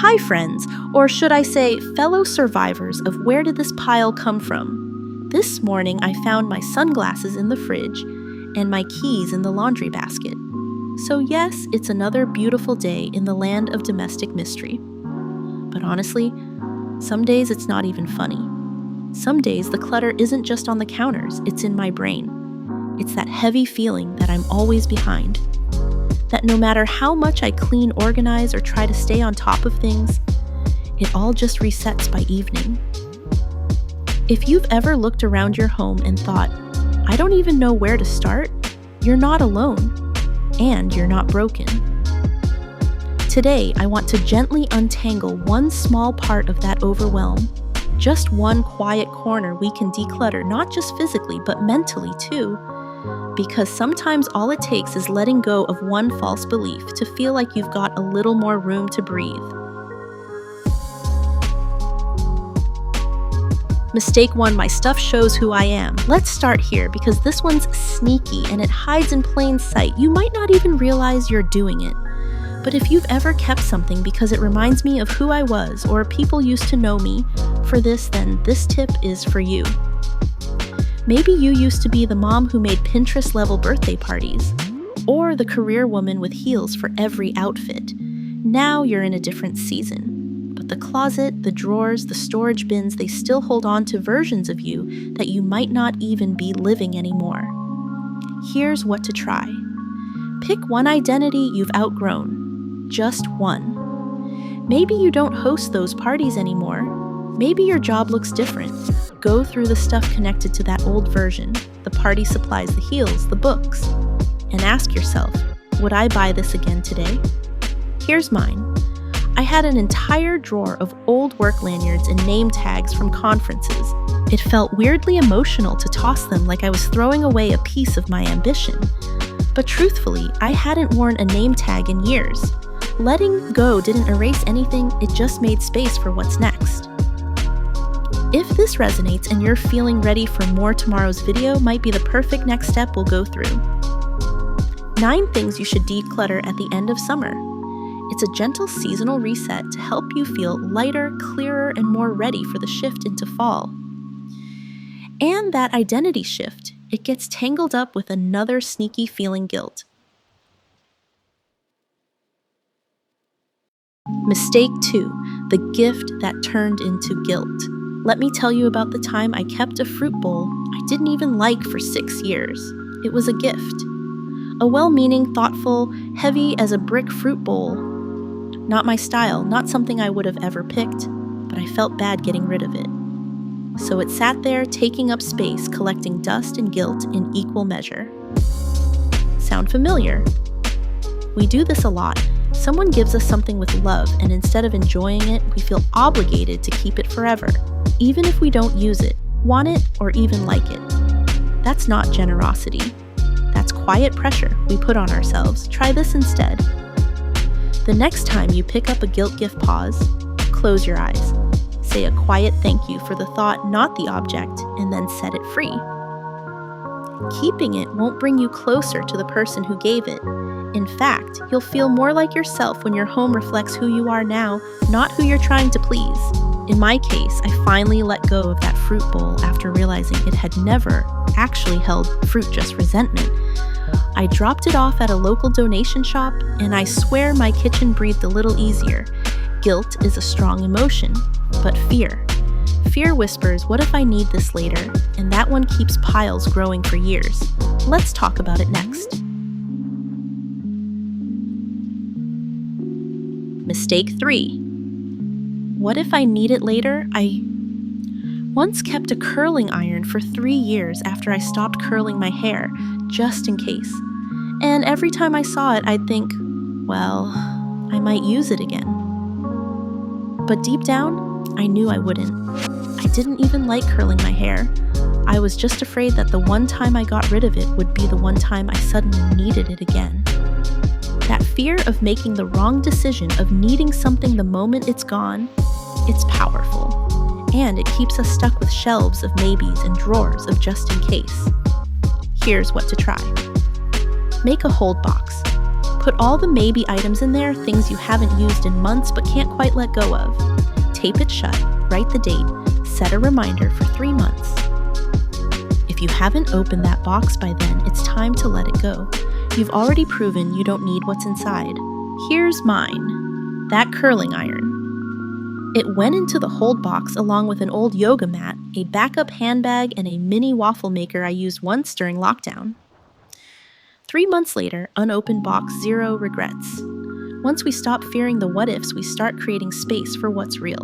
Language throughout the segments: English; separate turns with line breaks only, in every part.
Hi friends, or should I say fellow survivors of where did this pile come from? This morning I found my sunglasses in the fridge and my keys in the laundry basket. So yes, it's another beautiful day in the land of domestic mystery. But honestly, some days it's not even funny. Some days the clutter isn't just on the counters, it's in my brain. It's that heavy feeling that I'm always behind. That no matter how much I clean, organize, or try to stay on top of things, it all just resets by evening. If you've ever looked around your home and thought, I don't even know where to start, you're not alone, and you're not broken. Today, I want to gently untangle one small part of that overwhelm, just one quiet corner we can declutter, not just physically, but mentally too. Because sometimes all it takes is letting go of one false belief to feel like you've got a little more room to breathe. Mistake 1, my stuff shows who I am. Let's start here because this one's sneaky and it hides in plain sight. You might not even realize you're doing it. But if you've ever kept something because it reminds me of who I was or people used to know me for this, then this tip is for you. Maybe you used to be the mom who made Pinterest-level birthday parties, or the career woman with heels for every outfit. Now you're in a different season. But the closet, the drawers, the storage bins, they still hold on to versions of you that you might not even be living anymore. Here's what to try. Pick one identity you've outgrown. Just one. Maybe you don't host those parties anymore. Maybe your job looks different. Go through the stuff connected to that old version, the party supplies, the heels, the books, and ask yourself, would I buy this again today? Here's mine. I had an entire drawer of old work lanyards and name tags from conferences. It felt weirdly emotional to toss them like I was throwing away a piece of my ambition. But truthfully, I hadn't worn a name tag in years. Letting go didn't erase anything, it just made space for what's next. If this resonates and you're feeling ready for more, tomorrow's video might be the perfect next step we'll go through. 9 things you should declutter at the end of summer. It's a gentle seasonal reset to help you feel lighter, clearer, and more ready for the shift into fall. And that identity shift, it gets tangled up with another sneaky feeling, guilt. Mistake 2, the gift that turned into guilt. Let me tell you about the time I kept a fruit bowl I didn't even like for 6 years. It was a gift. A well-meaning, thoughtful, heavy as a brick fruit bowl. Not my style, not something I would have ever picked, but I felt bad getting rid of it. So it sat there, taking up space, collecting dust and guilt in equal measure. Sound familiar? We do this a lot. Someone gives us something with love, and instead of enjoying it, we feel obligated to keep it forever, even if we don't use it, want it, or even like it. That's not generosity. That's quiet pressure we put on ourselves. Try this instead. The next time you pick up a guilt gift, pause, close your eyes, say a quiet thank you for the thought, not the object, and then set it free. Keeping it won't bring you closer to the person who gave it. In fact, you'll feel more like yourself when your home reflects who you are now, not who you're trying to please. In my case, I finally let go of that fruit bowl after realizing it had never actually held fruit, just resentment. I dropped it off at a local donation shop, and I swear my kitchen breathed a little easier. Guilt is a strong emotion, but fear. Fear whispers, what if I need this later? And that one keeps piles growing for years. Let's talk about it next. Mistake 3. What if I need it later? I once kept a curling iron for 3 years after I stopped curling my hair, just in case. And every time I saw it, I'd think, well, I might use it again. But deep down, I knew I wouldn't. I didn't even like curling my hair. I was just afraid that the one time I got rid of it would be the one time I suddenly needed it again. That fear of making the wrong decision, of needing something the moment it's gone, it's powerful. And it keeps us stuck with shelves of maybes and drawers of just in case. Here's what to try. Make a hold box. Put all the maybe items in there, things you haven't used in months but can't quite let go of. Tape it shut, write the date, set a reminder for 3 months. If you haven't opened that box by then, it's time to let it go. You've already proven you don't need what's inside. Here's mine. That curling iron. It went into the hold box along with an old yoga mat, a backup handbag, and a mini waffle maker I used once during lockdown. 3 months later, unopened box, 0 regrets. Once we stop fearing the what-ifs, we start creating space for what's real.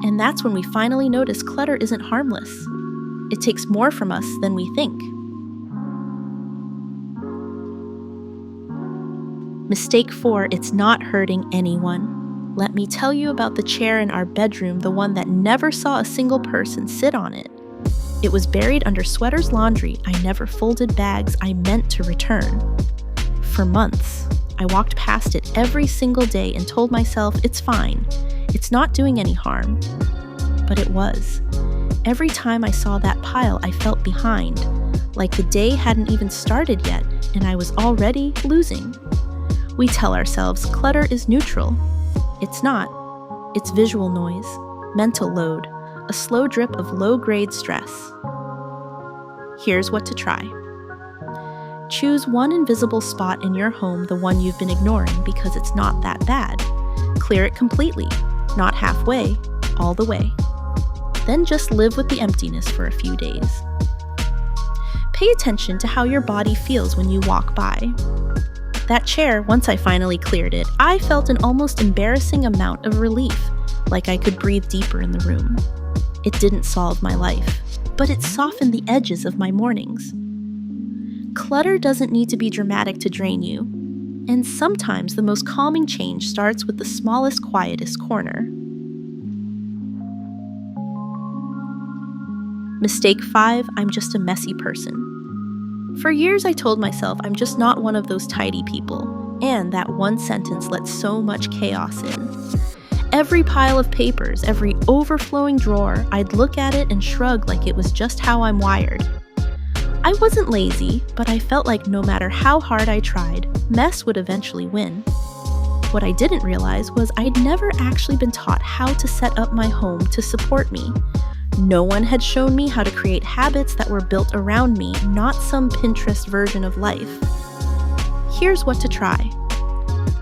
And that's when we finally notice clutter isn't harmless. It takes more from us than we think. Mistake 4, it's not hurting anyone. Let me tell you about the chair in our bedroom, the one that never saw a single person sit on it. It was buried under sweaters, laundry. I never folded bags I meant to return. For months, I walked past it every single day and told myself it's fine. It's not doing any harm. But it was. Every time I saw that pile, I felt behind, like the day hadn't even started yet, and I was already losing. We tell ourselves clutter is neutral. It's not. It's visual noise, mental load, a slow drip of low-grade stress. Here's what to try. Choose one invisible spot in your home, the one you've been ignoring because it's not that bad. Clear it completely, not halfway, all the way. Then just live with the emptiness for a few days. Pay attention to how your body feels when you walk by. That chair, once I finally cleared it, I felt an almost embarrassing amount of relief, like I could breathe deeper in the room. It didn't solve my life, but it softened the edges of my mornings. Clutter doesn't need to be dramatic to drain you, and sometimes the most calming change starts with the smallest, quietest corner. Mistake 5, I'm just a messy person. For years I told myself I'm just not one of those tidy people, and that one sentence let so much chaos in. Every pile of papers, every overflowing drawer, I'd look at it and shrug like it was just how I'm wired. I wasn't lazy, but I felt like no matter how hard I tried, mess would eventually win. What I didn't realize was I'd never actually been taught how to set up my home to support me. No one had shown me how to create habits that were built around me, not some Pinterest version of life. Here's what to try.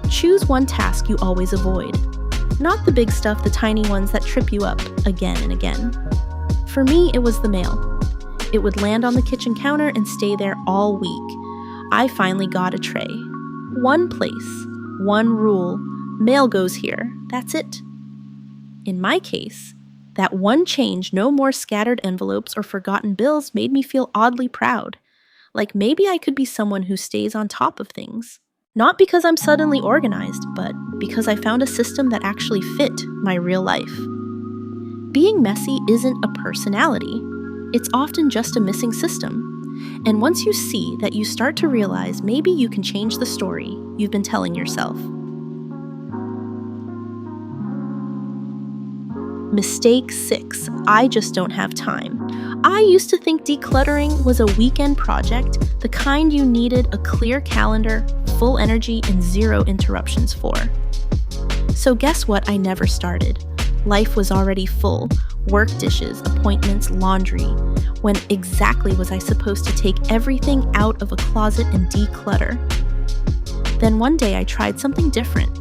Choose one task you always avoid. Not the big stuff, the tiny ones that trip you up again and again. For me, it was the mail. It would land on the kitchen counter and stay there all week. I finally got a tray. One place, one rule, mail goes here, that's it. In my case, that one change, no more scattered envelopes or forgotten bills, made me feel oddly proud. Like maybe I could be someone who stays on top of things. Not because I'm suddenly organized, but because I found a system that actually fit my real life. Being messy isn't a personality. It's often just a missing system. And once you see that, you start to realize maybe you can change the story you've been telling yourself. Mistake 6, I just don't have time. I used to think decluttering was a weekend project, the kind you needed a clear calendar, full energy, and 0 interruptions for. So guess what? I never started. Life was already full. Work, dishes, appointments, laundry. When exactly was I supposed to take everything out of a closet and declutter? Then one day I tried something different.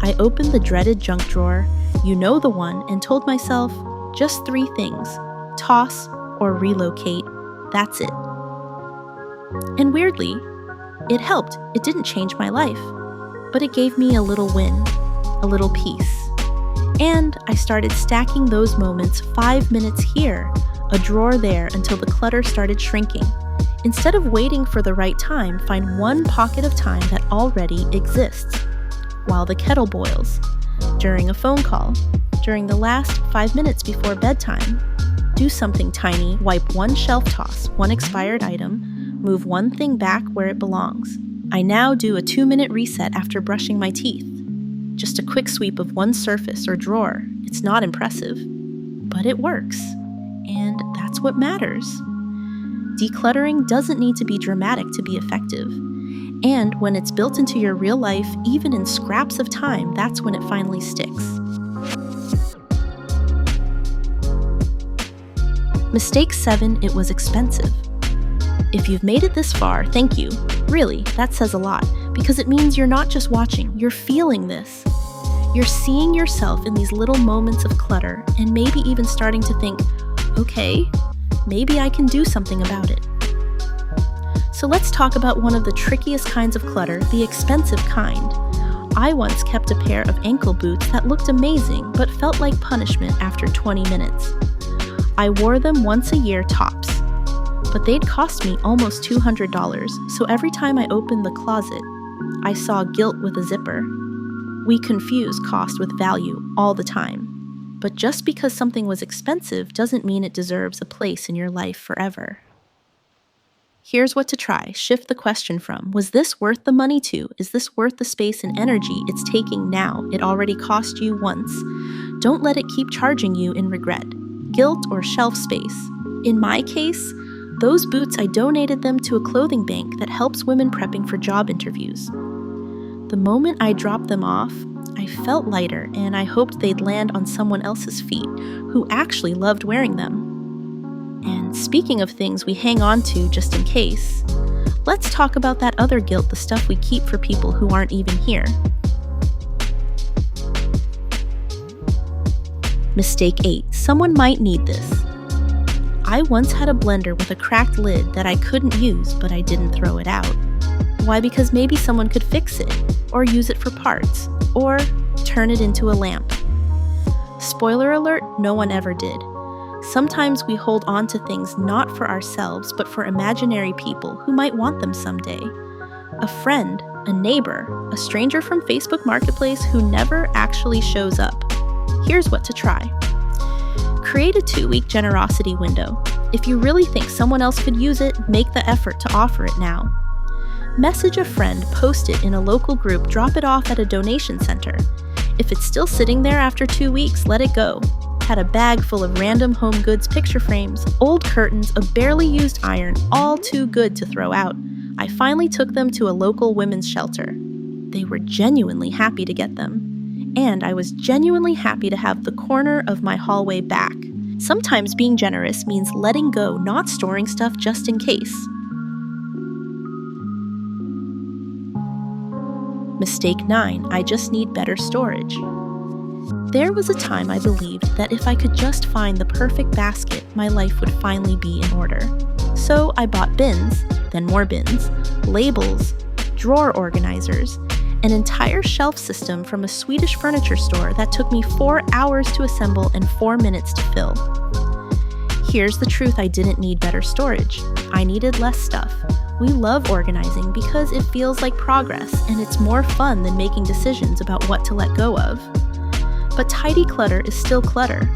I opened the dreaded junk drawer, you know the one, and told myself, just 3 things: toss or relocate, that's it. And weirdly, it helped. It didn't change my life, but it gave me a little win, a little peace. And I started stacking those moments, 5 minutes here, a drawer there, until the clutter started shrinking. Instead of waiting for the right time, find one pocket of time that already exists. While the kettle boils, during a phone call, during the last 5 minutes before bedtime. Do something tiny, wipe one shelf toss, one expired item, move one thing back where it belongs. I now do a 2-minute reset after brushing my teeth. Just a quick sweep of one surface or drawer. It's not impressive, but it works. And that's what matters. Decluttering doesn't need to be dramatic to be effective. And when it's built into your real life, even in scraps of time, that's when it finally sticks. Mistake 7, it was expensive. If you've made it this far, thank you. Really, that says a lot, because it means you're not just watching, you're feeling this. You're seeing yourself in these little moments of clutter and maybe even starting to think, okay, maybe I can do something about it. So let's talk about one of the trickiest kinds of clutter, the expensive kind. I once kept a pair of ankle boots that looked amazing but felt like punishment after 20 minutes. I wore them once a year tops, but they'd cost me almost $200, so every time I opened the closet, I saw guilt with a zipper. We confuse cost with value all the time, but just because something was expensive doesn't mean it deserves a place in your life forever. Here's what to try. Shift the question from, was this worth the money, to, is this worth the space and energy it's taking now? It already cost you once. Don't let it keep charging you in regret, guilt, or shelf space. In my case, those boots, I donated them to a clothing bank that helps women prepping for job interviews. The moment I dropped them off, I felt lighter, and I hoped they'd land on someone else's feet who actually loved wearing them. And speaking of things we hang on to just in case, let's talk about that other guilt, the stuff we keep for people who aren't even here. Mistake 8. Someone might need this. I once had a blender with a cracked lid that I couldn't use, but I didn't throw it out. Why? Because maybe someone could fix it, or use it for parts, or turn it into a lamp. Spoiler alert, no one ever did. Sometimes we hold on to things not for ourselves, but for imaginary people who might want them someday. A friend, a neighbor, a stranger from Facebook Marketplace who never actually shows up. Here's what to try. Create a 2-week generosity window. If you really think someone else could use it, make the effort to offer it now. Message a friend, post it in a local group, drop it off at a donation center. If it's still sitting there after 2 weeks, let it go. Had a bag full of random home goods, picture frames, old curtains, a barely used iron, all too good to throw out. I finally took them to a local women's shelter. They were genuinely happy to get them. And I was genuinely happy to have the corner of my hallway back. Sometimes being generous means letting go, not storing stuff just in case. Mistake 9. I just need better storage. There was a time I believed that if I could just find the perfect basket, my life would finally be in order. So I bought bins, then more bins, labels, drawer organizers, an entire shelf system from a Swedish furniture store that took me 4 hours to assemble and 4 minutes to fill. Here's the truth, I didn't need better storage. I needed less stuff. We love organizing because it feels like progress and it's more fun than making decisions about what to let go of. But tidy clutter is still clutter.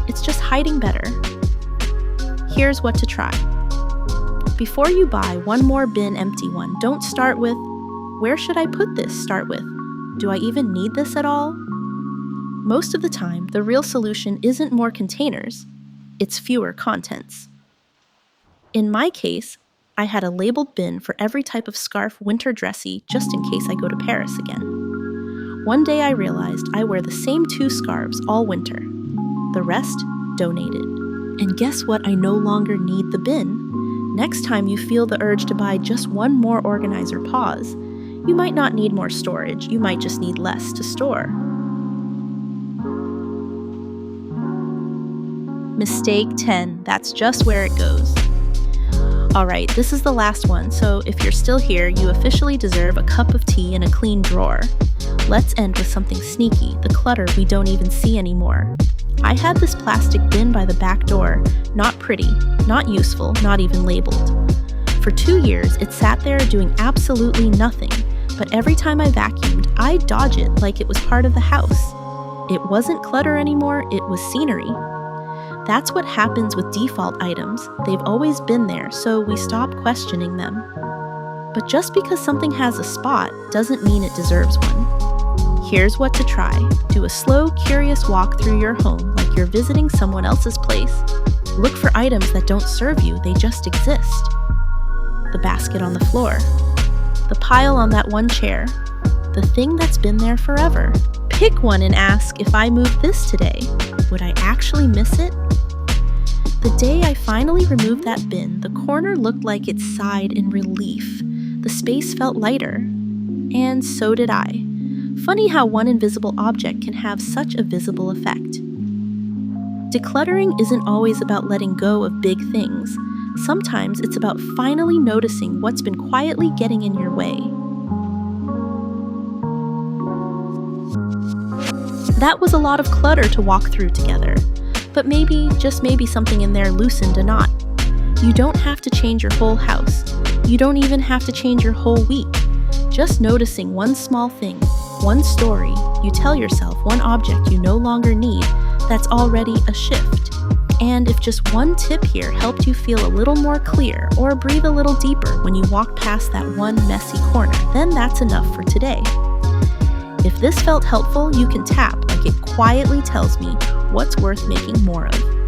It's just hiding better. Here's what to try. Before you buy one more bin, empty one, don't start with, where should I put this? Start with, do I even need this at all? Most of the time, the real solution isn't more containers, it's fewer contents. In my case, I had a labeled bin for every type of scarf, winter dressy, just in case I go to Paris again. One day I realized I wear the same 2 scarves all winter. The rest, donated. And guess what? I no longer need the bin. Next time you feel the urge to buy just one more organizer, pause. You might not need more storage, you might just need less to store. Mistake 10, that's just where it goes. Alright, this is the last one, so if you're still here, you officially deserve a cup of tea and a clean drawer. Let's end with something sneaky, the clutter we don't even see anymore. I had this plastic bin by the back door, not pretty, not useful, not even labeled. For 2 years, it sat there doing absolutely nothing, but every time I vacuumed, I'd dodge it like it was part of the house. It wasn't clutter anymore, it was scenery. That's what happens with default items. They've always been there, so we stop questioning them. But just because something has a spot doesn't mean it deserves one. Here's what to try. Do a slow, curious walk through your home like you're visiting someone else's place. Look for items that don't serve you, they just exist. The basket on the floor. the pile on that one chair, the thing that's been there forever. Pick one and ask, if I move this today, would I actually miss it? The day I finally removed that bin, the corner looked like it sighed in relief. The space felt lighter, and so did I. Funny how one invisible object can have such a visible effect. Decluttering isn't always about letting go of big things. Sometimes it's about finally noticing what's been quietly getting in your way. That was a lot of clutter to walk through together, but maybe, just maybe, something in there loosened a knot. You don't have to change your whole house. You don't even have to change your whole week. Just noticing one small thing, one story you tell yourself, one object you no longer need, that's already a shift. And if just one tip here helped you feel a little more clear or breathe a little deeper when you walk past that one messy corner, then that's enough for today. If this felt helpful, you can tap like it quietly tells me what's worth making more of.